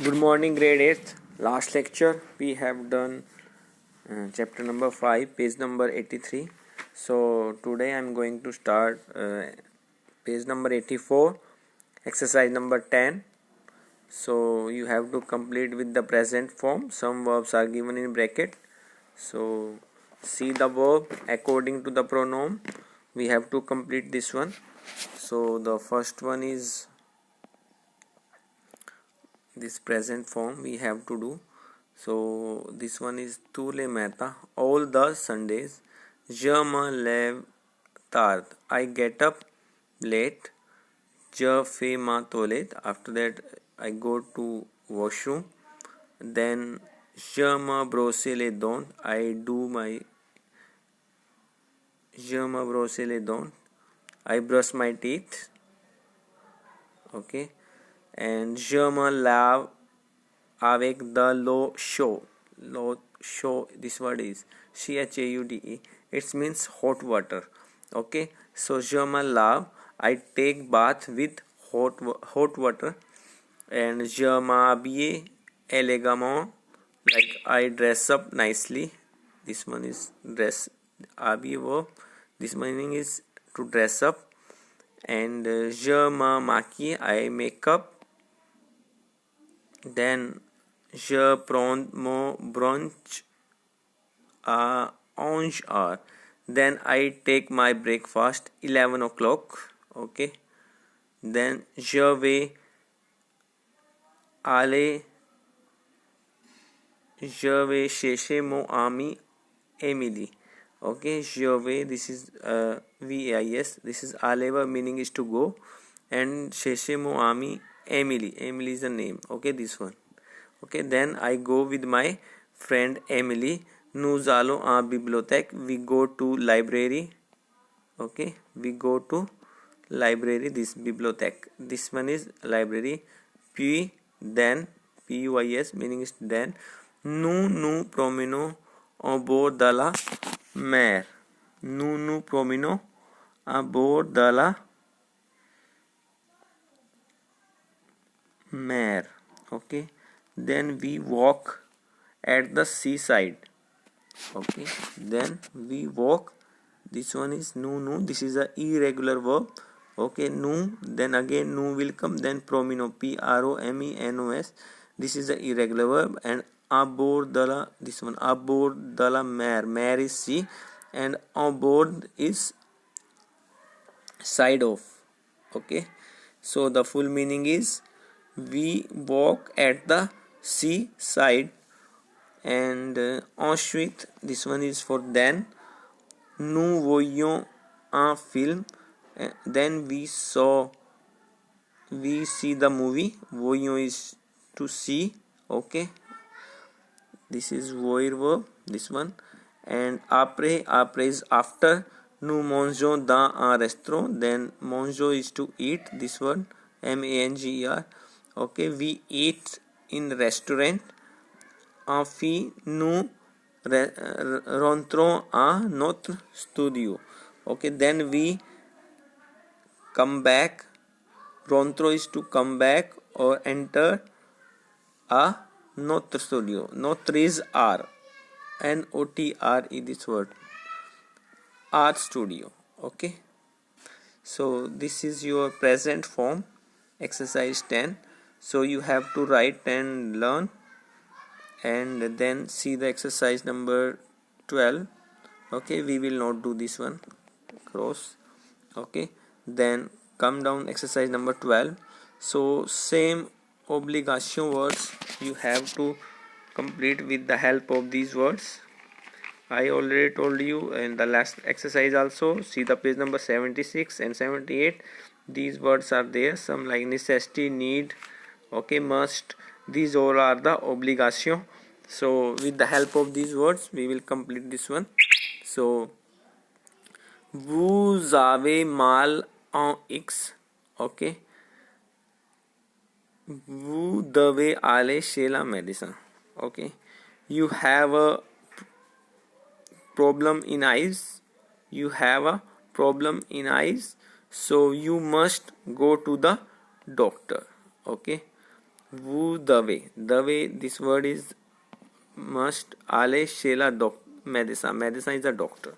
Good morning, grade 8th. Last lecture we have done chapter number 5, page number 83. So today I am going to start page number 84, exercise number 10. So you have to complete with the present form. Some verbs are given in bracket. So see the verb according to the pronoun. We have to complete this one. So the first one is this present form we have to do. So this one is tu le mehta all the Sundays. Je me lève tard. I get up late. Je fais ma toilette. After that I go to washroom. Then je me brosse les dents. Je me brosse les dents. I brush my teeth. Okay. And je me lave avec the low show. Low show, this word is chaude. It means hot water. Okay, so je me lave, I take bath with hot water. And je m'habille élégamment, like I dress up nicely. This one is dress. Habiller verb, this meaning is to dress up. And je me maquille, I make up. Then je prends mon brunch à 11 hours. Then I take my breakfast 11 o'clock. Okay. Then je vais chercher mon ami Emily. Okay, je vais, this is VIS, this is aller, meaning is to go, and chercher mon ami Emily is a name. Okay, this one. Okay, then I go with my friend Emily. Nous allons à bibliothèque. We go to library. Okay, we go to library. This bibliothèque. This one is library. Puis then, PUIS, meaning is then. Nous promenons au bord de la mer. Nous promenons à bord de la mer. Okay. Then we walk at the seaside. Okay, then we walk. This one is nu. This is a irregular verb. Okay, nu, then again nu will come, then promeno, PROMENOS. This is the irregular verb. And aboard de la, this one, aboard de la mer. Mer is sea, and aboard is side of. Okay, so the full meaning is we walk at the seaside. And ensuite, this one is for then. Nous voyons un film. Then we see the movie. Voyons is to see. Okay, this is voir verb, this one. And après is after. Nous mangeons dans un restaurant. Then manger is to eat, this word, MANGER. Okay, we eat in restaurant. Puis nous rentrons à notre studio. Okay, then we come back. Rentro is to come back or enter a notre studio. Notre is R. NOTRE is this word. Art studio. Okay. So this is your present form, exercise 10. So you have to write and learn. And then see the exercise number 12. Okay, we will not do this one, cross. Okay, then come down exercise number 12. So same obligation words you have to complete with the help of these words. I already told you in the last exercise also. See the page number 76 and 78. These words are there, some like necessity, need, okay, must. These all are the obligation. So with the help of these words we will complete this one. So vous avez mal en X. Okay, vous devez aller chez la médecin. Okay, you have a problem in eyes. You have a problem in eyes, so you must go to the doctor. Okay, Vous devez. Devez, this word is must. Aller chez la médecin. Médecin is a doctor.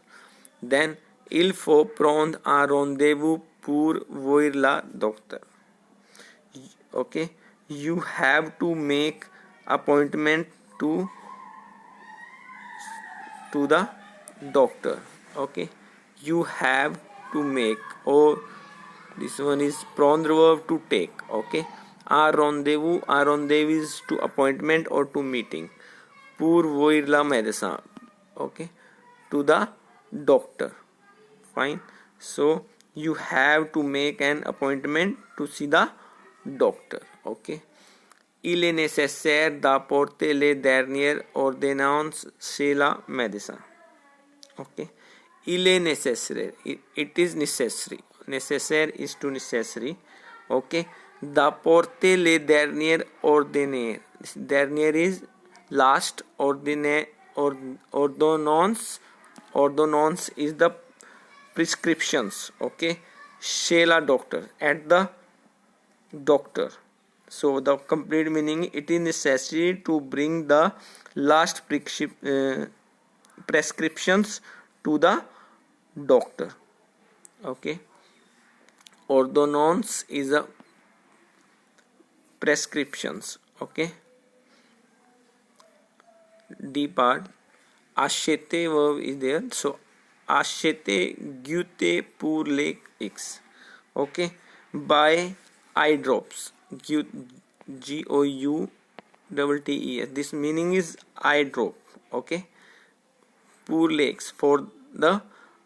Then, il faut prendre un rendez-vous pour voir la docteur. Okay. You have to make appointment to the doctor. Okay. You have to make, or this one is prendre verb to take. Okay. A rendezvous is to appointment or to meeting. Pour voir la médecin. Okay. To the doctor. Fine. So you have to make an appointment to see the doctor. Okay. Il est nécessaire d'apporter les dernières ordonnances chez la médecin. Okay. Il est nécessaire. It is necessary. Nécessaire is to necessary. Okay. D'apporter les dernières ordonnances. Dernière is last. Ordonnance. Ordonnance is the prescriptions. Okay. Chez la doctor. At the doctor. So the complete meaning, it is necessary to bring the last prescriptions to the doctor. Okay. Ordonnance is a prescriptions. Okay. D part. Acheter verb is there. So acheter goûter pour les X. Okay. Buy eye drops. GOUTTES. This meaning is eye drop. Okay. Pour legs, for the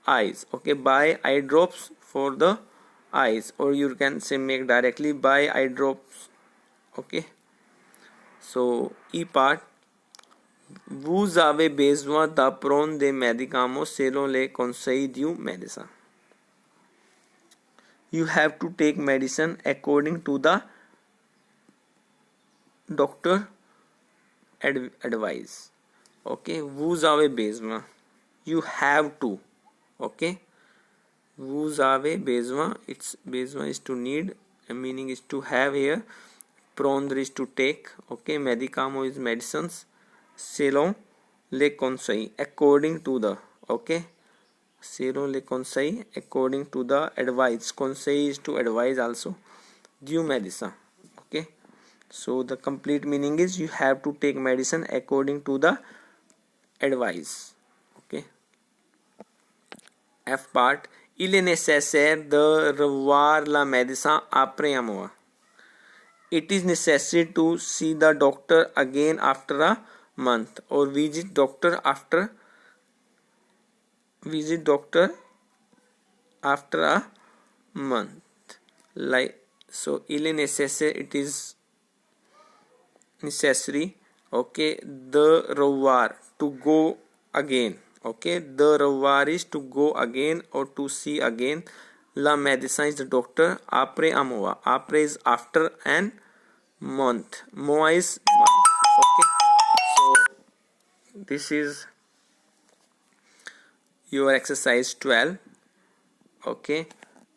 eyes. Okay. Buy eye drops for the eyes, or you can say make directly buy eye drops. Okay. So E part. Vous avez besoin d'apprendre des médicaments selon les conseils du médecin. You have to take medicine according to the doctor advice. Okay. Vous avez besoin, you have to. Okay. Vous avez besoin, it's besoin is to need, and meaning is to have here. Prendre is to take. Okay. Médicament is medicines. Selon les conseils, according to the. Okay. Selon les conseils, according to the advice. Conseil is to advise also. Du médecin. Okay. So the complete meaning is you have to take medicine according to the advice. Okay. F part. Il est nécessaire de revoir la médecin après un mois. It is necessary to see the doctor again after a month, or visit doctor after a month. Like so, il est nécessaire, it is necessary. Okay. De revoir, to go again. Okay. De revoir is to go again or to see again. La médecin is the doctor. Après un mois. Après is after an month. Mois is month. Okay. So this is your exercise 12. Okay.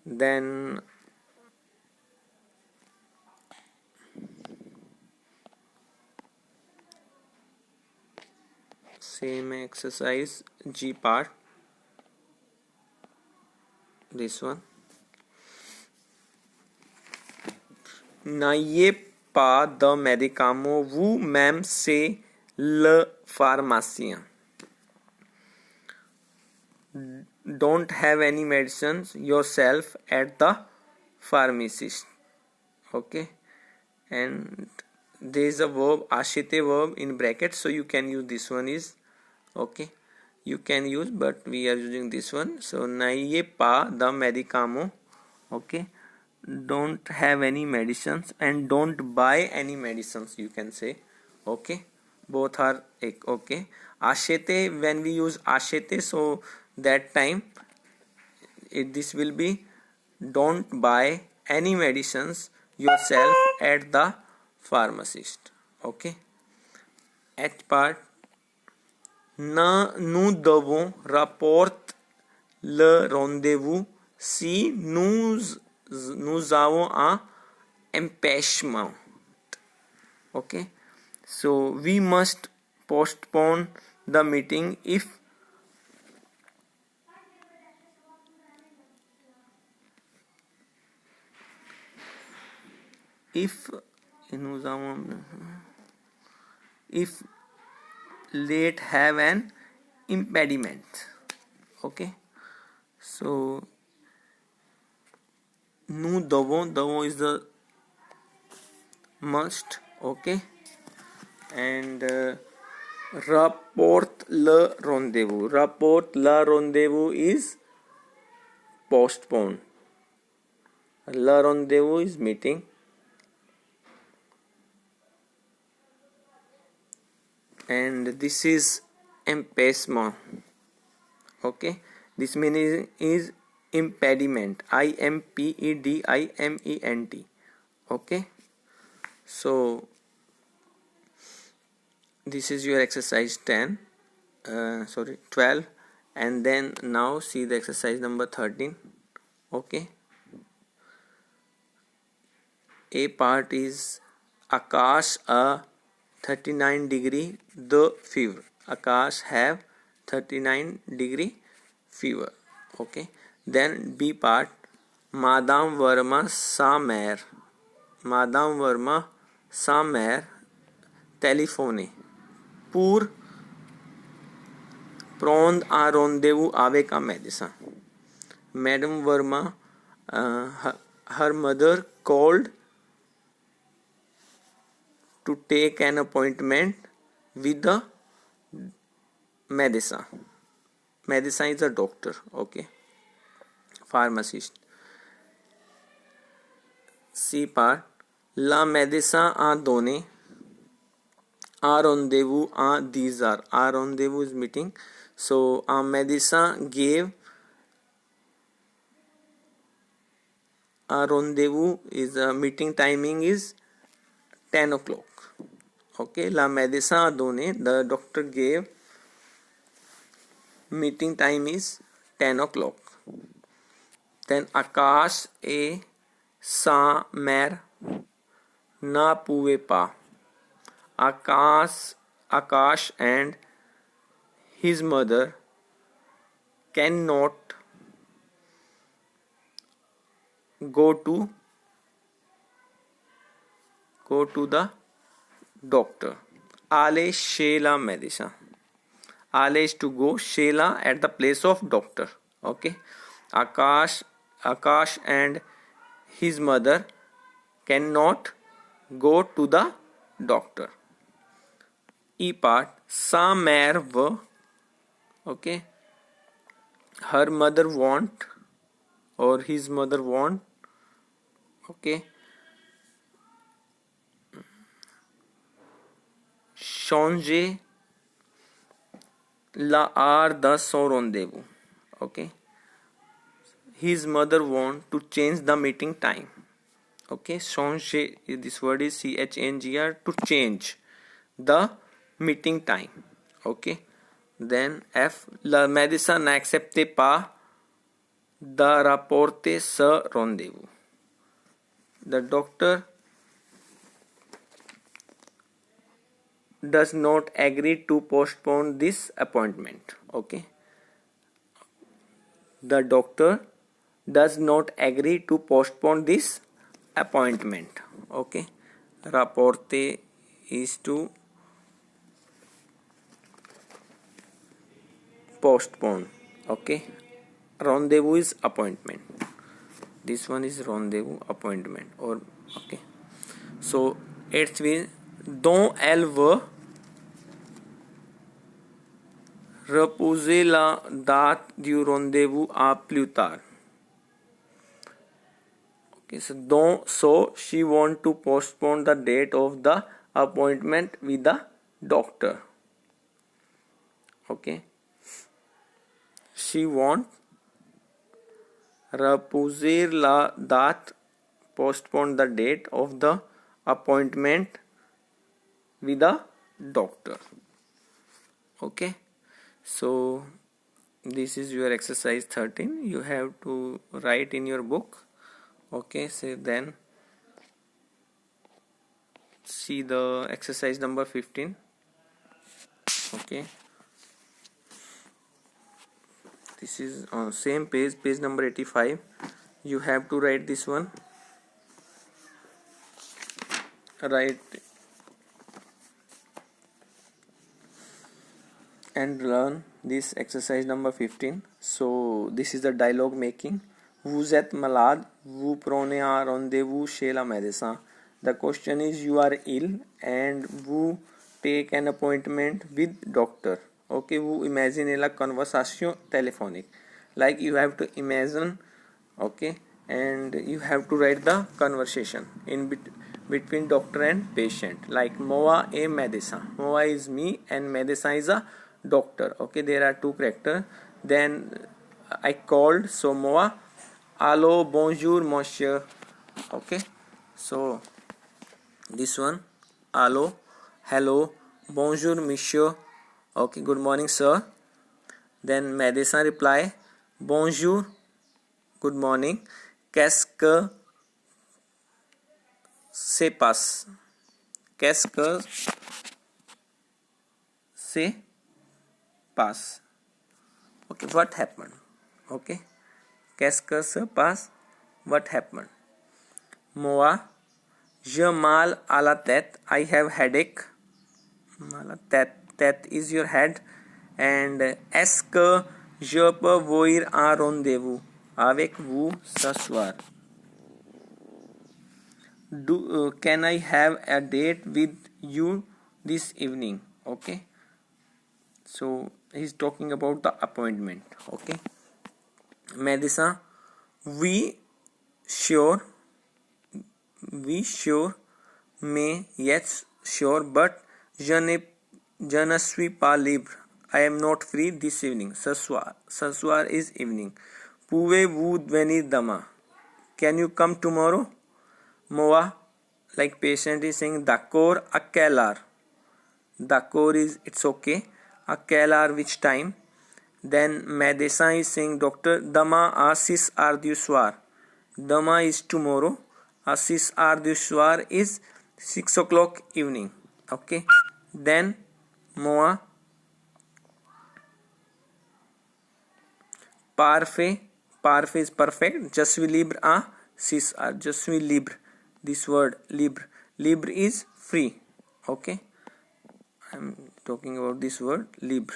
Then same exercise G part, this one. N'ayez pas de médicaments vous-même, c'est le pharmacien. Don't have any medicines yourself at the pharmacist. Okay. And there is a verb, acheter verb in brackets, so you can use this one is. Okay. You can use, but we are using this one. So n'ayez pas de médicaments. Okay. Don't have any medicines, and don't buy any medicines, you can say. Okay. Both are okay. Acheter, when we use acheter, so that time this will be don't buy any medicines yourself at the pharmacist. Okay. H part. Nous devons rapporter le rendez-vous si nous avons un empêchement. Okay, so we must postpone the meeting if if late have an impediment. Okay, so nous devons is the must. Okay, and rapport le rendezvous is postpone. Le rendezvous is meeting. And this is empêchement. Okay, this meaning is impediment. impediment. Okay, so this is your exercise 12, and then now see the exercise number 13. Okay, a part is Akash a 39-degree the fever. Akash have 39-degree fever. Okay, then B part Madame Verma sa mère téléphoné pour prendre un rendez-vous avec un médecin. Madame Verma, her mother called to take an appointment with the medicine. Medicine is a doctor. Okay, pharmacist. C part la médecin a donné un rendezvous à 10 heures. A rendezvous is meeting. So a médecin gave a rendezvous is meeting timing is 10 o'clock. Okay, la médecin a donné, the doctor gave, meeting time is 10 o'clock. Then Akash et sa mère ne pouvaient pas. Akash and his mother cannot go to the doctor. Aller chez la médecin. Aller is to go, chez la at the place of doctor. Okay, Akash and his mother cannot go to the doctor. E part sa mère veut. Okay, her mother want or his mother want. Okay, changer la heure de son rendezvous. Okay, his mother want to change the meeting time. Okay, changer, this word is changer, to change the meeting time. Okay, then F, le médecin n'acceptait pas de rapporter ce rendez-vous. The doctor does not agree to postpone this appointment. Okay, the doctor does not agree to postpone this appointment. Okay, rapporter is to postpone. Okay, rendezvous is appointment. This one is rendezvous appointment or okay. So eighth will dont elle veut repousser la date du rendez-vous à plus tard. Okay, so she want to postpone the date of the appointment with the doctor. Okay, she want repousser la date, postpone the date of the appointment with the doctor. Okay, so this is your exercise 13. You have to write in your book. Okay, so then see the exercise number 15. Okay, this is on same page, page number 85. You have to write this one, write and learn this exercise number 15. So this is the dialogue making. Vous êtes malade, vous prenez un rendez-vous chez le médecin. The question is, you are ill and vous take an appointment with doctor. Okay, vous imaginez la conversation téléphonique. Like you have to imagine, okay, and you have to write the conversation in between doctor and patient. Like moi et médecin. Moi is me and médecin is a doctor. Okay, there are two characters. Then I called, so moi, allo, bonjour monsieur. Okay, so this one, allo, hello, bonjour monsieur. Okay, good morning sir. Then médecin reply, bonjour, good morning, qu'est-ce que se passe, qu'est-ce que se passe. Okay, what happened. Okay, qu'est-ce que se passe, what happened. Moi, j'ai mal à la tête, I have headache. Tête is your head. And est-ce que je peux voir un rendez-vous avec vous ce soir. Can I have a date with you this evening. Okay, so he's talking about the appointment. Okay, Medicine, we sure may, yes sure, but je ne suis pas libre, I am not free this evening. Ce soir is evening. Pouvez-vous venir demain, can you come tomorrow. Moi, like patient is saying d'accord, à quelle heure. D'accord is it's okay, à quelle heure, which time. Then médecin is saying doctor, demain à 6 heures du soir. Demain is tomorrow, à 6 heures du soir is 6 o'clock evening. Okay, then moi, parfait is perfect, je suis libre à 6 heures. Je suis libre, this word libre is free. Okay, I'm talking about this word libre,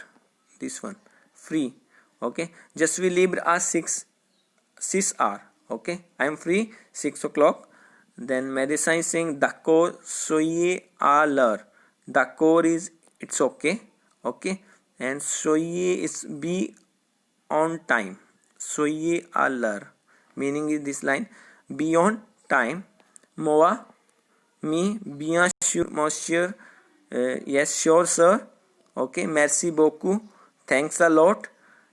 this one free. Okay, je suis libre à 6 hours. Okay, I am free 6 o'clock. Then médecin is saying d'accord, soyez à l'heure. D'accord is it's okay. Okay, and soyez is be on time. Soyez à l'heure, meaning is this line, be on time. Moi, me, bien sûr monsieur, yes sure sir. Okay, merci beaucoup, thanks a lot,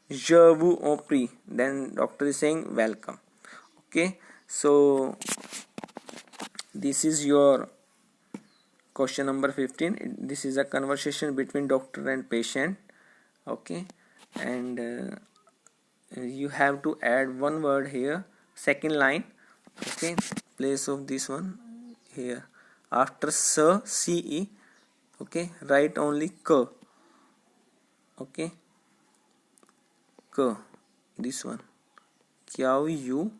je vous en prie. Then doctor is saying welcome. Okay, so this is your question number 15. This is a conversation between doctor and patient. Okay, and you have to add one word here, second line. Okay, place of this one here, after ce. Okay, write only k. Okay, k, this one, QUE.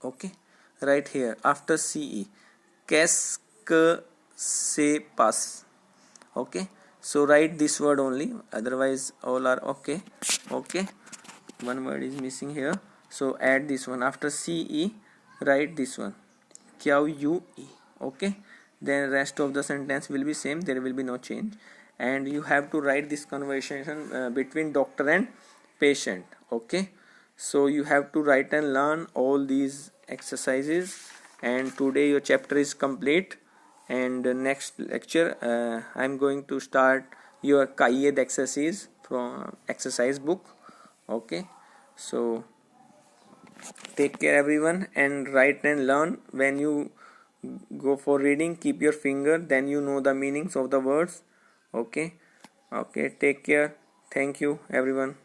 Okay, right here after ce, qu'est-ce que se passe. Okay, so write this word only, otherwise all are okay. Okay, one word is missing here, so add this one after ce, write this one, QUE. Okay, then rest of the sentence will be same, there will be no change. And you have to write this conversation between doctor and patient. Okay, so you have to write and learn all these exercises, and today your chapter is complete. And next lecture I'm going to start your cahier d'exercice from exercise book. Okay, so take care everyone, and write and learn. When you go for reading, keep your finger, then you know the meanings of the words. Okay, take care, thank you everyone.